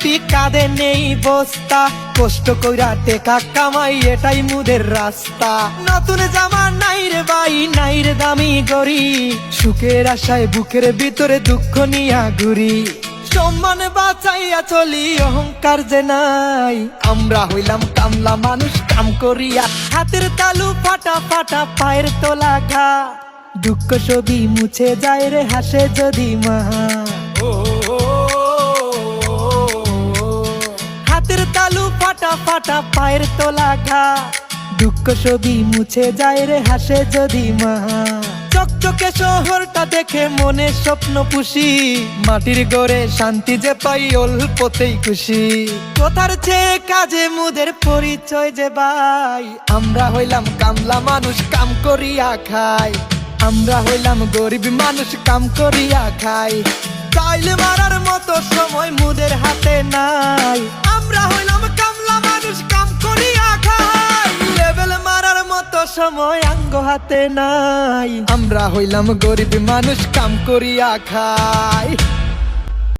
রুটি কাঁধে নেই বস্তা, কষ্ট কইরা টেকা কামাই এটাই মুদের রাস্তা। নতুন জামা নাই রে ভাই, নাই রে দামি গড়ি, সুখের আশায় বুকের ভিতরে দুঃখ নিয়া ঘুরি। সম্মান বাঁচাইয়া চলি, অহংকার যে নাই, আমরা হইলাম কামলা মানুষ কাম করিয়া। হাতের তালু ফাটা ফাটা, পায়ের তোলা ঘা, দুঃখ ছবি মুছে যায় রে হাসে যদি মা। হাতের তালু ফাটা ফাটা, পায়ের তোলা ঘা, দুঃখ ছবি মুছে যায় রে হাসে যদি মা। চকচকে শহরটা দেখে মনে স্বপ্ন পুষি, মাটির ঘরে শান্তি যে পাই অল্পতেই খুশি। কোথার চেয়ে কাজে মুদের পরিচয় যে ভাই, আমরা হইলাম কামলা মানুষ কাম করিয়া খাই। আমরা হইলাম গরিব মানুষ কাম করিয়া খাই। চাইলে মারার মতো সময় মুদের হাতে নাই, আমরা হইলাম কামলা মানুষ কাম করিয়া খাই। লেভেল মারার মতো সময় আঙ্গ হাতে নাই, আমরা হইলাম গরিব মানুষ কাম করিয়া খাই।